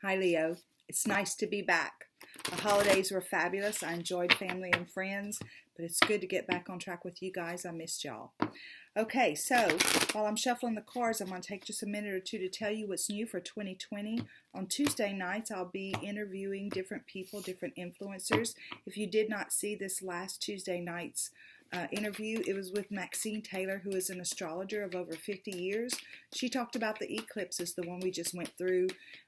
Hi, Leo. It's nice to be back. The holidays were fabulous. I enjoyed family and friends, but it's good to get back on track with you guys. I missed y'all. Okay, so while I'm shuffling the cards, I'm going to take just a minute or two to tell you what's new for 2020. On Tuesday nights, I'll be interviewing different people, different influencers. If you did not see this last Tuesday night's interview, it was with Maxine Taylor, who is an astrologer of over 50 years. She talked about the eclipses, the one we just went through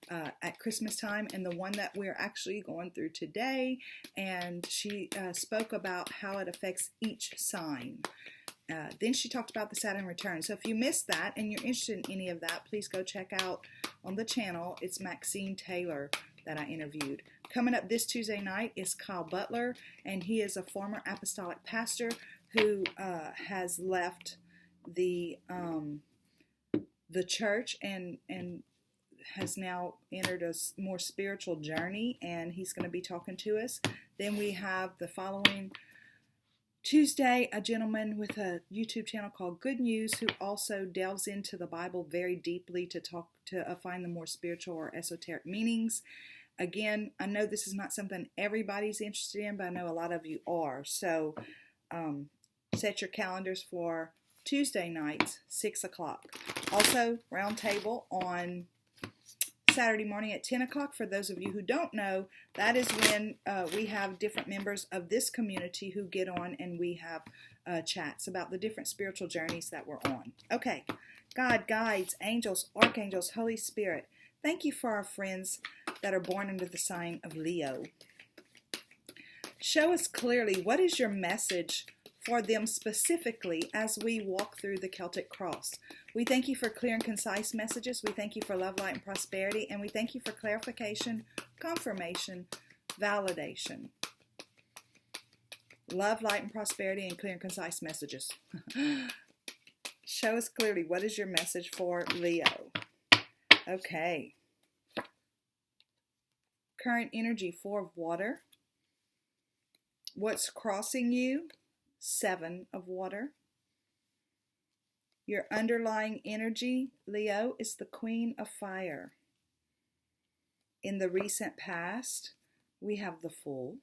at Christmas time, and the one that we're actually going through today. And she spoke about how it affects each sign. Then she talked about the Saturn return. So if you missed that and you're interested in any of that, please go check out on the channel. It's Maxine Taylor that I interviewed. Coming up this Tuesday night is Kyle Butler, and he is a former apostolic pastor who has left the church and has now entered a more spiritual journey, and he's going to be talking to us. Then we have the following Tuesday, a gentleman with a YouTube channel called Good News, who also delves into the Bible very deeply to find the more spiritual or esoteric meanings. Again, I know this is not something everybody's interested in, but I know a lot of you are. So set your calendars for Tuesday nights, 6 o'clock. Also, round table on Saturday morning at 10 o'clock. For those of you who don't know, that is when we have different members of this community who get on and we have chats about the different spiritual journeys that we're on. Okay, God, guides, angels, archangels, Holy Spirit, thank you for our friends that are born under the sign of Leo. Show us clearly what is your message for them specifically as we walk through the Celtic cross. We thank you for clear and concise messages. We thank you for love, light, and prosperity. And we thank you for clarification, confirmation, validation. Love, light, and prosperity, and clear and concise messages. Show us clearly what is your message for Leo. Okay. Current energy, 4 of water. What's crossing you? 7 of water. Your underlying energy, Leo, is the Queen of Fire. In the recent past, we have the Fool.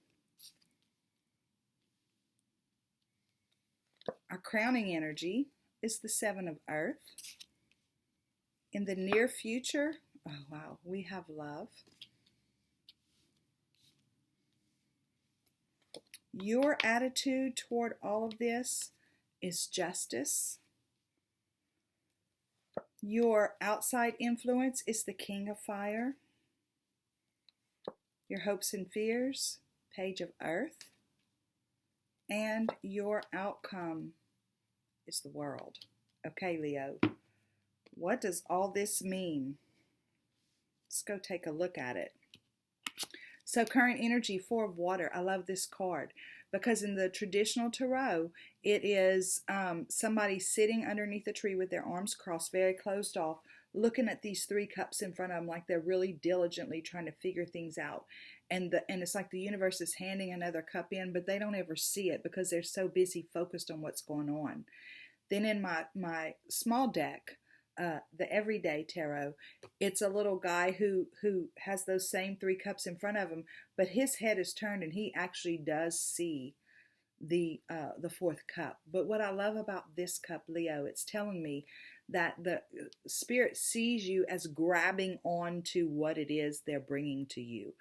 Our crowning energy is the 7 of Earth. In the near future, oh wow, we have Love. Your attitude toward all of this is justice. Your outside influence is the King of Fire. Your hopes and fears, Page of Earth. And your outcome is the World. Okay, Leo, what does all this mean? Let's go take a look at it. So current energy, 4 of water. I love this card because in the traditional tarot, it is somebody sitting underneath a tree with their arms crossed, very closed off, looking at these 3 cups in front of them like they're really diligently trying to figure things out. And it's like the universe is handing another cup in, but they don't ever see it because they're so busy focused on what's going on. Then in my small deck, the Everyday Tarot, it's a little guy who has those same 3 cups in front of him, but his head is turned and he actually does see the 4th cup. But what I love about this cup, Leo, it's telling me that the Spirit sees you as grabbing on to what it is they're bringing to you.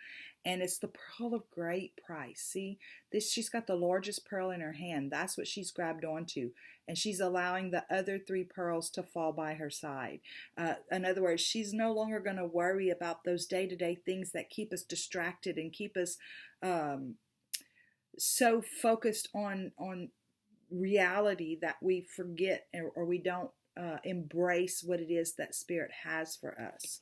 And it's the pearl of great price. See, she's got the largest pearl in her hand. That's what she's grabbed onto. And she's allowing the other 3 pearls to fall by her side. In other words, she's no longer going to worry about those day-to-day things that keep us distracted and keep us so focused on reality that we forget or we don't embrace what it is that Spirit has for us.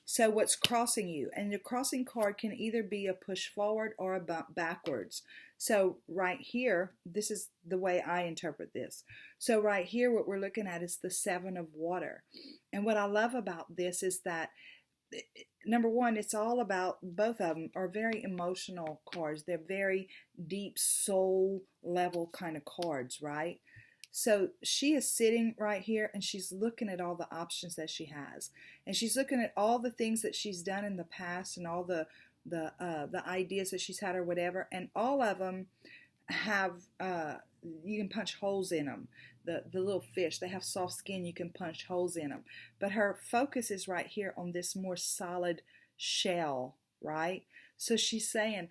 So what's crossing you? And the crossing card can either be a push forward or a bump backwards. So right here, this is the way I interpret this. So right here, what we're looking at is the 7 of water. And what I love about this is that, number one, it's all about, both of them are very emotional cards. They're very deep soul level kind of cards, right? So she is sitting right here and she's looking at all the options that she has. And she's looking at all the things that she's done in the past and all the ideas that she's had or whatever. And all of them have, you can punch holes in them. The little fish, they have soft skin, you can punch holes in them. But her focus is right here on this more solid shell, right? So she's saying,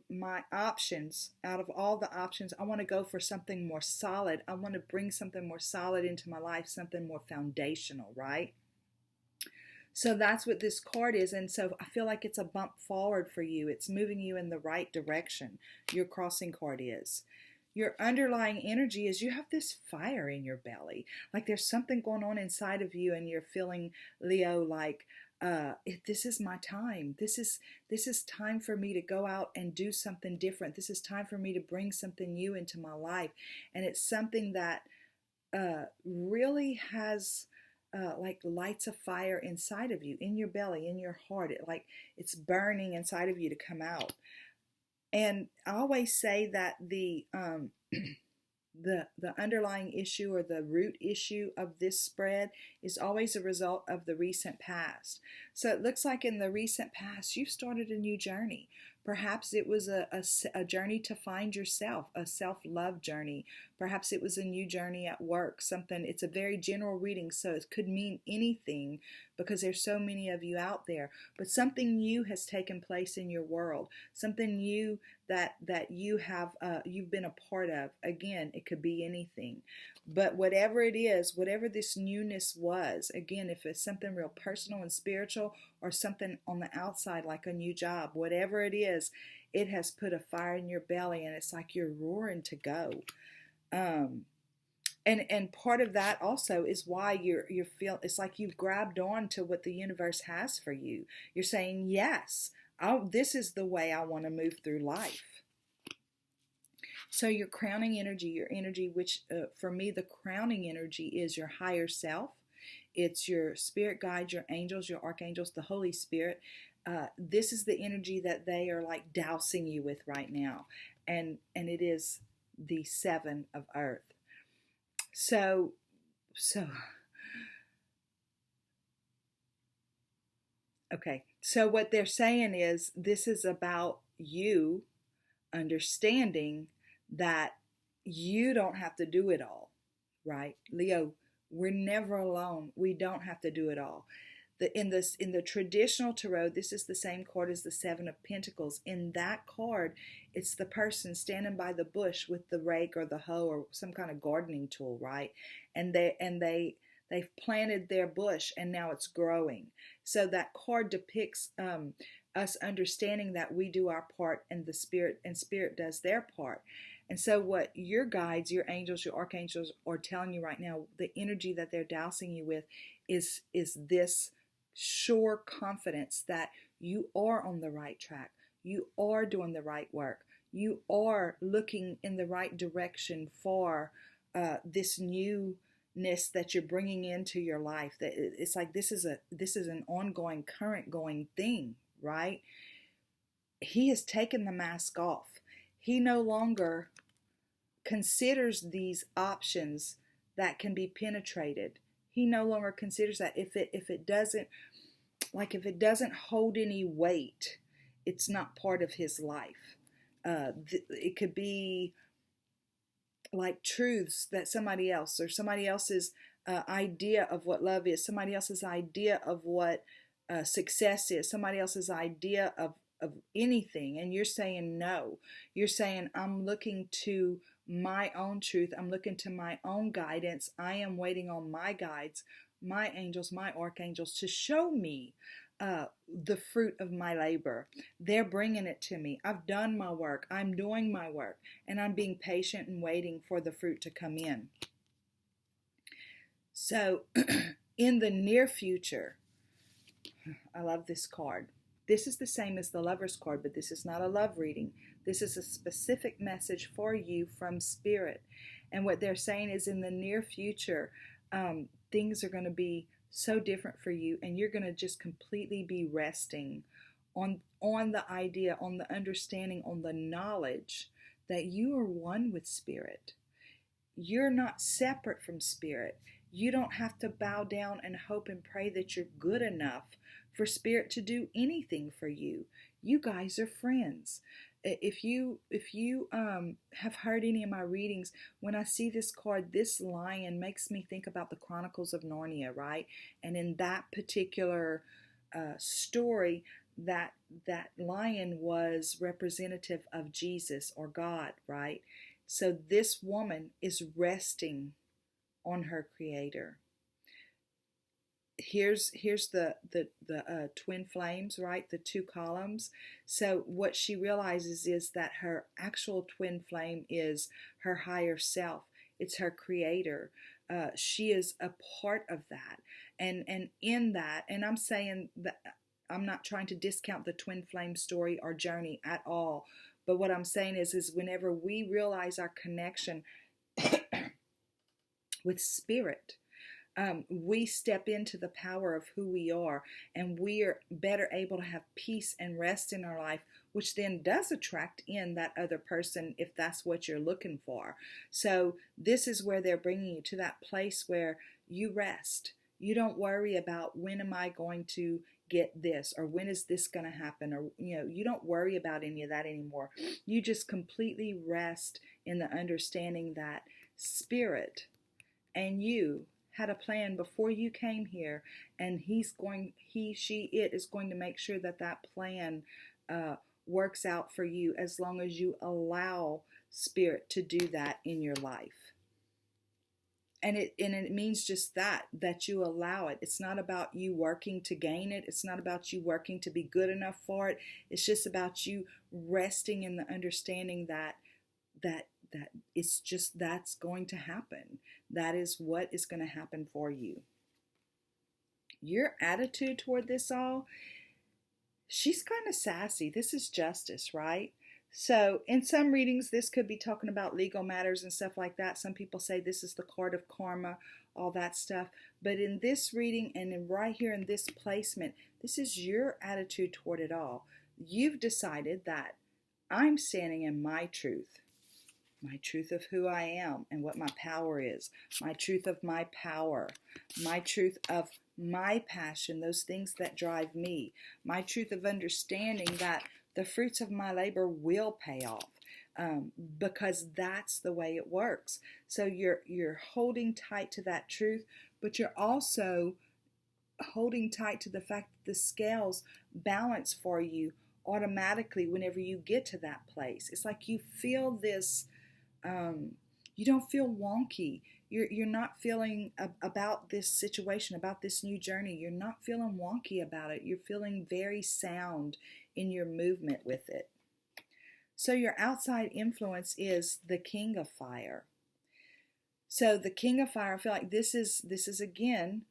my options, out of all the options, I want to go for something more solid. I want to bring something more solid into my life, something more foundational, right? So that's what this card is. And so I feel like it's a bump forward for you. It's moving you in the right direction. Your crossing card is. Your underlying energy is you have this fire in your belly. Like there's something going on inside of you and you're feeling, Leo, like, this is my time. This is time for me to go out and do something different. This is time for me to bring something new into my life. And it's something that really has like lights a fire inside of you, in your belly, in your heart. It's burning inside of you to come out. And I always say that the underlying issue or the root issue of this spread is always a result of the recent past. So it looks like in the recent past, you've started a new journey. Perhaps it was a journey to find yourself, a self-love journey. Perhaps it was a new journey at work, something. It's a very general reading, so it could mean anything because there's so many of you out there. But something new has taken place in your world, something new that you have you've been a part of. Again, it could be anything. But whatever it is, whatever this newness was, again, if it's something real personal and spiritual or something on the outside like a new job, whatever it is, it has put a fire in your belly and it's like you're roaring to go. And part of that also is why you feel it's like you've grabbed on to what the universe has for you. You're saying, yes, this is the way I want to move through life. So your crowning energy, your energy, which for me, the crowning energy is your higher self. It's your spirit guides, your angels, your archangels, the Holy Spirit. This is the energy that they are like dousing you with right now. And it is the 7 of earth. So okay. So what they're saying is this is about you understanding that you don't have to do it all, right? Leo, we're never alone. We don't have to do it all. In the traditional tarot, this is the same card as the 7 of Pentacles. In that card, it's the person standing by the bush with the rake or the hoe or some kind of gardening tool, right? And they've planted their bush and now it's growing. So that card depicts us understanding that we do our part and spirit does their part. And so what your guides, your angels, your archangels are telling you right now, the energy that they're dousing you with is this sure confidence that you are on the right track. You are doing the right work. You are looking in the right direction for this newness that you're bringing into your life. That it's like this is an ongoing, current going thing, right? He has taken the mask off. He no longer considers these options that can be penetrated. He no longer considers that if it doesn't hold any weight, it's not part of his life. It could be like truths that somebody else's idea of what love is, somebody else's idea of what success is, somebody else's idea of anything, and you're saying no. You're saying, I'm looking to my own truth. I'm looking to my own guidance. I am waiting on my guides, my angels, my archangels to show me the fruit of my labor. They're bringing it to me. I've done my work. I'm doing my work, and I'm being patient and waiting for the fruit to come in. So in the near future, I love this card. This is the same as the Lover's card, but this is not a love reading. This is a specific message for you from Spirit. And what they're saying is in the near future, things are going to be so different for you, and you're going to just completely be resting on the idea, on the understanding, on the knowledge that you are one with Spirit. you're not separate from Spirit. You don't have to bow down and hope and pray that you're good enough for Spirit to do anything for you. You guys are friends. If you have heard any of my readings, when I see this card, this lion makes me think about the Chronicles of Narnia, right? And in that particular story, that lion was representative of Jesus or God, right? So this woman is resting on her Creator. Here's the twin flames, right? The two columns. So what she realizes is that her actual twin flame is her higher self. It's her Creator. She is a part of that, and in that, and I'm saying that I'm not trying to discount the twin flame story or journey at all. But what I'm saying is whenever we realize our connection with Spirit, we step into the power of who we are, and we are better able to have peace and rest in our life, which then does attract in that other person if that's what you're looking for. So this is where they're bringing you to that place where you rest. You don't worry about when am I going to get this, or when is this going to happen, or you don't worry about any of that anymore. You just completely rest in the understanding that Spirit and you had a plan before you came here, and it is going to make sure that that plan works out for you as long as you allow Spirit to do that in your life. And it means just that you allow it. It's not about you working to gain it. It's not about you working to be good enough for it. It's just about you resting in the understanding that it's just, that's going to happen. That is what is going to happen for you. Your attitude toward this all, she's kind of sassy. This is Justice, right? So in some readings, this could be talking about legal matters and stuff like that. Some people say this is the card of karma, all that stuff. But in this reading and right here in this placement, this is your attitude toward it all. You've decided that I'm standing in my truth of who I am and what my power is, my truth of my power, my truth of my passion, those things that drive me, my truth of understanding that the fruits of my labor will pay off, because that's the way it works. So you're holding tight to that truth, but you're also holding tight to the fact that the scales balance for you automatically whenever you get to that place. It's like you feel this, you don't feel wonky. You're not feeling about this situation, about this new journey. You're not feeling wonky about it. You're feeling very sound in your movement with it. So your outside influence is the King of Fire. So the King of Fire, I feel like this is again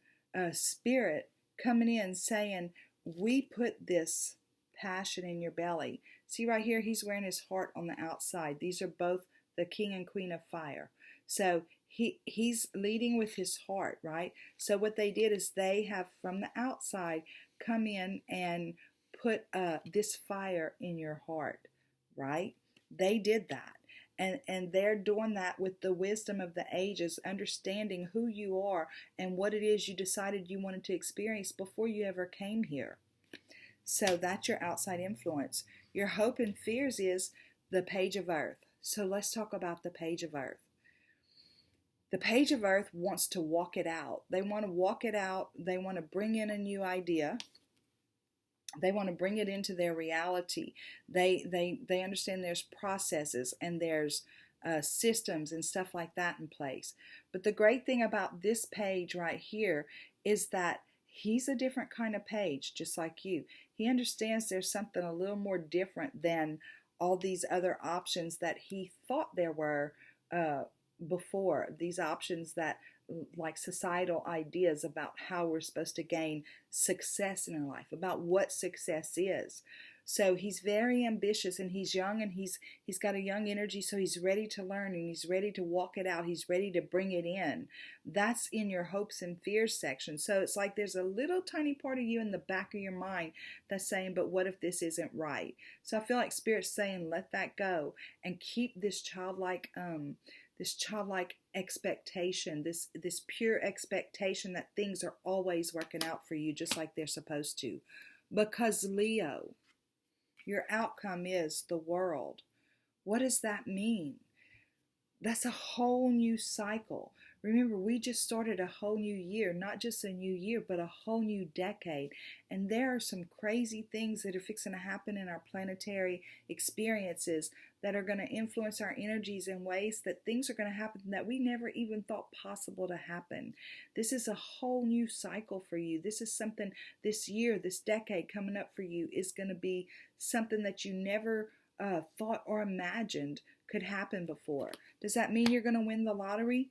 Spirit coming in saying, we put this passion in your belly. See right here, he's wearing his heart on the outside. These are both the King and Queen of Fire. So he's leading with his heart, right? So what they did is they have from the outside come in and put this fire in your heart, right? They did that. And they're doing that with the wisdom of the ages, understanding who you are and what it is you decided you wanted to experience before you ever came here. So that's your outside influence. Your hope and fears is the Page of Earth. So let's talk about the Page of Earth. The Page of Earth wants to walk it out. They want to walk it out. They want to bring in a new idea. They want to bring it into their reality. They understand there's processes and there's systems and stuff like that in place. But the great thing about this page right here is that he's a different kind of page, just like you. He understands there's something a little more different than all these other options that he thought there were before. These options that, like societal ideas about how we're supposed to gain success in our life, about what success is. So he's very ambitious, and he's young, and he's got a young energy, so he's ready to learn, and he's ready to walk it out. He's ready to bring it in. That's in your hopes and fears section. So it's like there's a little tiny part of you in the back of your mind that's saying, but what if this isn't right? So I feel like Spirit's saying, let that go and keep this childlike this childlike expectation, this pure expectation that things are always working out for you just like they're supposed to. Because Leo, your outcome is the world. What does that mean? That's a whole new cycle. Remember, we just started a whole new year, not just a new year, but a whole new decade. And there are some crazy things that are fixing to happen in our planetary experiences that are going to influence our energies in ways that things are going to happen that we never even thought possible to happen. This is a whole new cycle for you. This is something this year, this decade coming up for you is going to be something that you never thought or imagined could happen before. Does that mean you're going to win the lottery?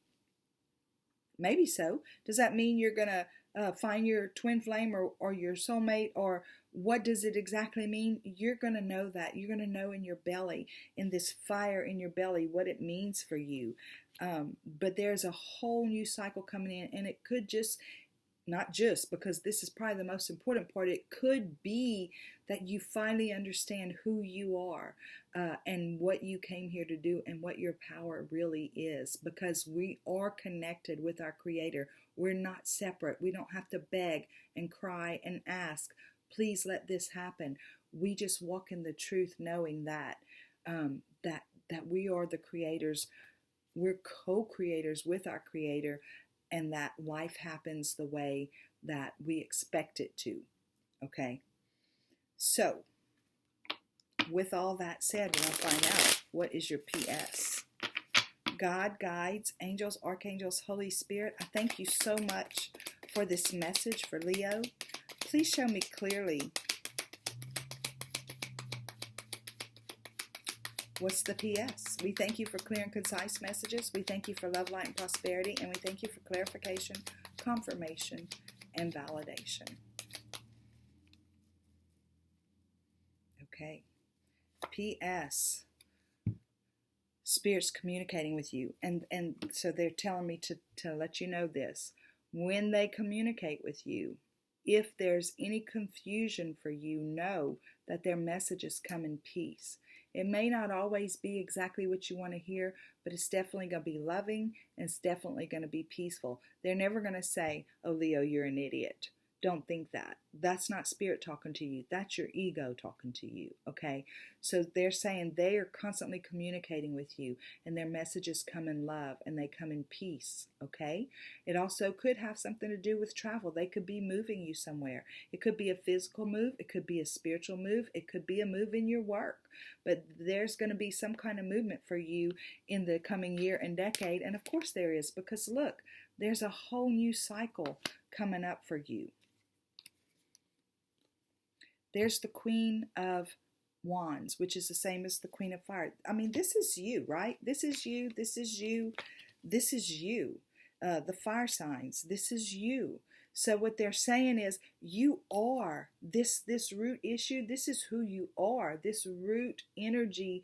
Maybe so. Does that mean you're going to find your twin flame or your soulmate, or what does it exactly mean? You're going to know that. You're going to know in your belly, in this fire in your belly, what it means for you. But there's a whole new cycle coming in, and it could just, not just, because this is probably the most important part, it could be that you finally understand who you are and what you came here to do and what your power really is, because we are connected with our Creator. We're not separate. We don't have to beg and cry and ask, please let this happen. We just walk in the truth, knowing that that we are the creators. We're co-creators with our Creator, and that life happens the way that we expect it to. Okay? So, with all that said, we're going to find out what is your PS. God, guides, angels, archangels, Holy Spirit, I thank you so much for this message for Leo. Please show me clearly what's the PS. We thank you for clear and concise messages. We thank you for love, light, and prosperity. And we thank you for clarification, confirmation, and validation. Okay. PS. Spirit's communicating with you. And so they're telling me to let you know this. When they communicate with you, if there's any confusion for you, know that their messages come in peace. It may not always be exactly what you want to hear, but it's definitely going to be loving, and it's definitely going to be peaceful. They're never going to say, oh, Leo, you're an idiot. Don't think that. That's not Spirit talking to you. That's your ego talking to you, okay? So they're saying they are constantly communicating with you, and their messages come in love, and they come in peace, okay? It also could have something to do with travel. They could be moving you somewhere. It could be a physical move. It could be a spiritual move. It could be a move in your work. But there's going to be some kind of movement for you in the coming year and decade, and of course there is, because look, there's a whole new cycle coming up for you. There's the Queen of Wands, which is the same as the Queen of Fire. I mean, this is you, right? This is you. This is you. This is you. The fire signs. This is you. So what they're saying is you are this root issue. This is who you are. This root energy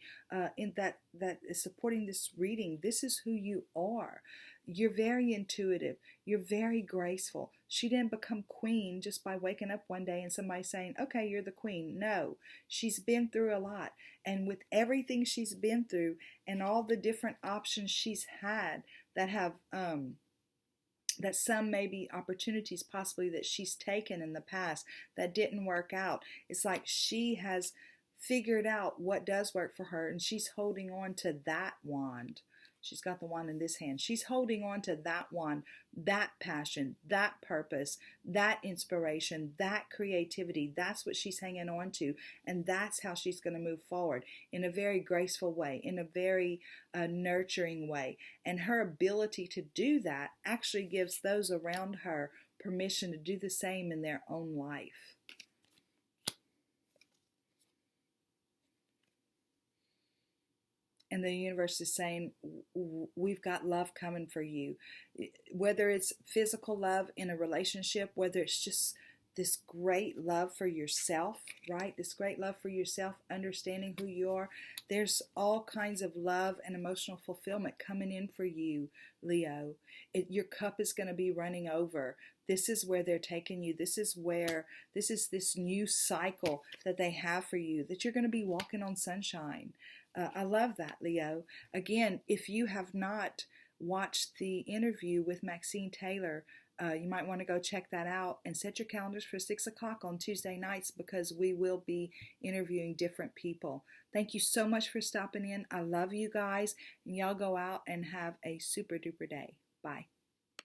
in that is supporting this reading. This is who you are. You're very intuitive. You're very graceful. She didn't become queen just by waking up one day and somebody saying, okay, you're the queen. No, she's been through a lot. And with everything she's been through and all the different options she's had that have, that some may be opportunities possibly that she's taken in the past that didn't work out. It's like she has figured out what does work for her, and she's holding on to that wand. She's got the wand in this hand. She's holding on to that wand, that passion, that purpose, that inspiration, that creativity. That's what she's hanging on to. And that's how she's going to move forward in a very graceful way, in a very nurturing way. And her ability to do that actually gives those around her permission to do the same in their own life. And the universe is saying, we've got love coming for you. Whether it's physical love in a relationship, whether it's just this great love for yourself, right? This great love for yourself, understanding who you are. There's all kinds of love and emotional fulfillment coming in for you, Leo. Your cup is going to be running over. This is where they're taking you. This is this new cycle that they have for you, that you're going to be walking on sunshine. I love that, Leo. Again, if you have not watched the interview with Maxine Taylor, you might want to go check that out and set your calendars for 6 o'clock on Tuesday nights because we will be interviewing different people. Thank you so much for stopping in. I love you guys. And y'all go out and have a super duper day. Bye.